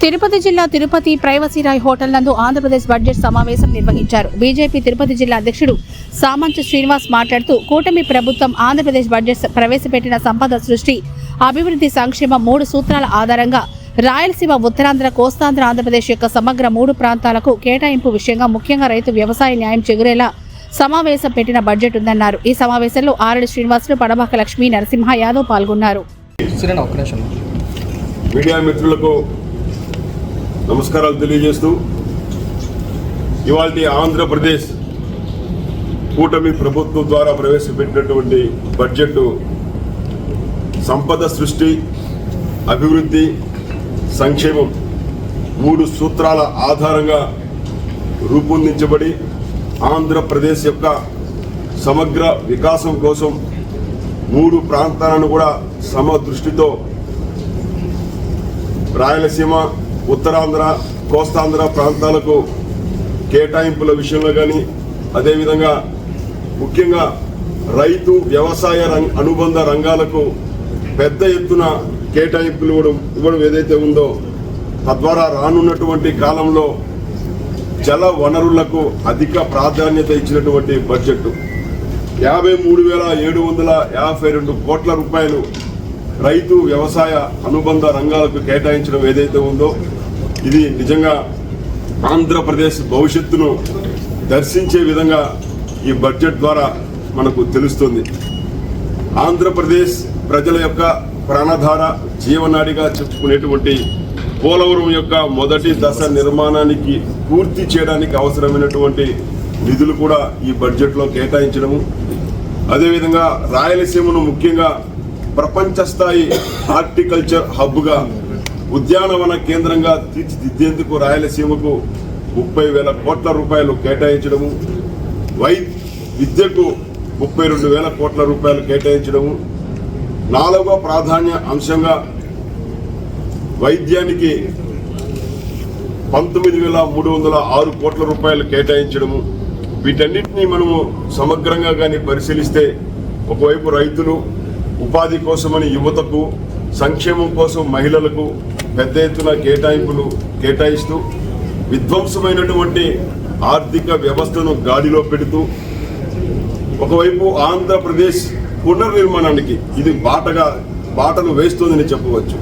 తిరుపతి జిల్లా తిరుపతి ప్రైవసీరాయ్ హోటల్ నందు ఆంధ్రప్రదేశ్ బడ్జెట్ సమావేశం నిర్వహించారు. బీజేపీ తిరుపతి జిల్లా అధ్యక్షుడు సామంత్ శ్రీనివాస్ మాట్లాడుతూ కూటమి ప్రభుత్వం ఆంధ్రప్రదేశ్ బడ్జెట్ ప్రవేశపెట్టిన సంపద సృష్టి, అభివృద్ధి, సంక్షేమ 3 సూత్రాల ఆధారంగా రాయలసీమ, ఉత్తరాంధ్ర, కోస్తాంధ్ర ఆంధ్రప్రదేశ్ యొక్క సమగ్ర 3 ప్రాంతాలకు కేటాయింపు విషయంగా ముఖ్యంగా రైతు వ్యవసాయ న్యాయం చెగురేలా సమావేశం పెట్టిన బడ్జెట్ ఉందన్నారు. ఈ సమావేశంలో ఆర్ఎల్ శ్రీనివాసులు, పడబాక లక్ష్మీ, నరసింహ యాదవ్ పాల్గొన్నారు. మీడియా మిత్రులకు నమస్కారాలు తెలియజేస్తూ, ఇవాళ ఆంధ్రప్రదేశ్ కూటమి ప్రభుత్వం ద్వారా ప్రవేశపెట్టినటువంటి బడ్జెట్ సంపద సృష్టి, అభివృద్ధి, సంక్షేమం 3 సూత్రాల ఆధారంగా రూపొందించబడి ఆంధ్రప్రదేశ్ యొక్క సమగ్ర వికాసం కోసం 3 ప్రాంతాలను కూడా సమదృష్టితో రాయలసీమ, ఉత్తరాంధ్ర, కోస్తాంధ్ర ప్రాంతాలకు కేటాయింపుల విషయంలో కానీ, అదేవిధంగా ముఖ్యంగా రైతు వ్యవసాయ అనుబంధ రంగాలకు పెద్ద ఎత్తున కేటాయింపులు ఇవ్వడం ఏదైతే ఉందో, తద్వారా రానున్నటువంటి కాలంలో జల వనరులకు అధిక ప్రాధాన్యత ఇచ్చినటువంటి బడ్జెట్ 53,752 కోట్ల రూపాయలు రైతు వ్యవసాయ అనుబంధ రంగాలకు కేటాయించడం ఏదైతే ఉందో, ఇది నిజంగా ఆంధ్రప్రదేశ్ భవిష్యత్తును దర్శించే విధంగా ఈ బడ్జెట్ ద్వారా మనకు తెలుస్తుంది. ఆంధ్రప్రదేశ్ ప్రజల యొక్క ప్రాణధార, జీవనాడిగా చెప్పుకునేటువంటి పోలవరం యొక్క మొదటి దశ నిర్మాణానికి పూర్తి చేయడానికి అవసరమైనటువంటి నిధులు కూడా ఈ బడ్జెట్లో కేటాయించడము, అదేవిధంగా రాయలసీమను ముఖ్యంగా ప్రపంచ స్థాయి హార్టికల్చర్ హబ్గా, ఉద్యానవన కేంద్రంగా తీర్చిదిద్దేందుకు రాయలసీమకు 30,000 కోట్ల రూపాయలు కేటాయించడము, విద్యకు 32,000 కోట్ల రూపాయలు కేటాయించడము, 4వ ప్రాధాన్య అంశంగా వైద్యానికి 19,306 కోట్ల రూపాయలు కేటాయించడము. వీటన్నిటినీ మనము సమగ్రంగా కానీ పరిశీలిస్తే, ఒకవైపు రైతులు, ఉపాధి కోసమని యువతకు, సంక్షేమం కోసం మహిళలకు పెద్ద ఎత్తున కేటాయింపులు కేటాయిస్తూ విధ్వంసమైనటువంటి ఆర్థిక వ్యవస్థను గాడిలో పెడుతూ, ఒకవైపు ఆంధ్రప్రదేశ్ పునర్నిర్మాణానికి ఇది బాటలు వేస్తోందని చెప్పవచ్చు.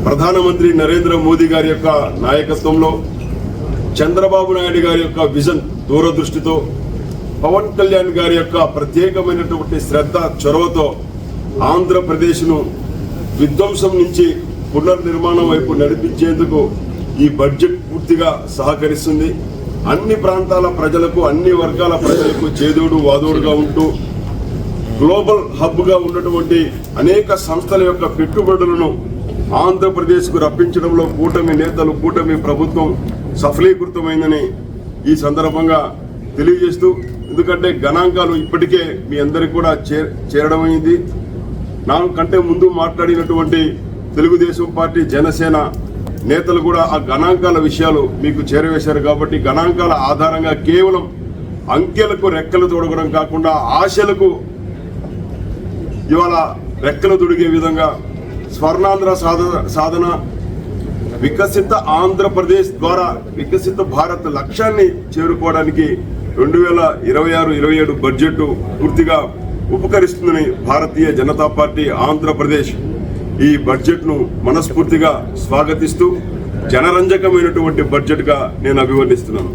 ప్రధానమంత్రి నరేంద్ర మోదీ గారి యొక్క నాయకత్వంలో, చంద్రబాబు నాయుడు గారి యొక్క విజన్, దూరదృష్టితో, పవన్ కళ్యాణ్ గారి యొక్క ప్రత్యేకమైనటువంటి శ్రద్ధ, చొరవతో ఆంధ్రప్రదేశ్ను విధ్వంసం నుంచి పునర్నిర్మాణం వైపు నడిపించేందుకు ఈ బడ్జెట్ పూర్తిగా సహకరిస్తుంది. అన్ని ప్రాంతాల ప్రజలకు, అన్ని వర్గాల ప్రజలకు చేదోడు వాదోడుగా ఉంటూ గ్లోబల్ హబ్గా ఉన్నటువంటి అనేక సంస్థల యొక్క పెట్టుబడులను ఆంధ్రప్రదేశ్కు రప్పించడంలో కూటమి నేతలు, కూటమి ప్రభుత్వం సఫలీకృతమైందని ఈ సందర్భంగా తెలియజేస్తూ, ఎందుకంటే గణాంకాలు ఇప్పటికే మీ అందరికీ కూడా చేరడమైంది. నాకంటే ముందు మాట్లాడినటువంటి తెలుగుదేశం పార్టీ, జనసేన నేతలు కూడా ఆ గణాంకాల విషయాలు మీకు చేరవేశారు. కాబట్టి గణాంకాల ఆధారంగా కేవలం అంకెలకు రెక్కలు తొడగడం కాకుండా ఆశలకు ఇవాళ రెక్కలు తొడిగే విధంగా స్వర్ణాంధ్ర సాధన, వికసిత ఆంధ్రప్రదేశ్ ద్వారా వికసిత భారత్ లక్ష్యాన్ని చేరుకోవడానికి 2026-27 బడ్జెట్ పూర్తిగా ఉపకరిస్తుందని భారతీయ జనతా పార్టీ ఆంధ్రప్రదేశ్ ఈ బడ్జెట్ను మనస్ఫూర్తిగా స్వాగతిస్తూ జనరంజకమైనటువంటి బడ్జెట్గా నేను అభివర్ణిస్తున్నాను.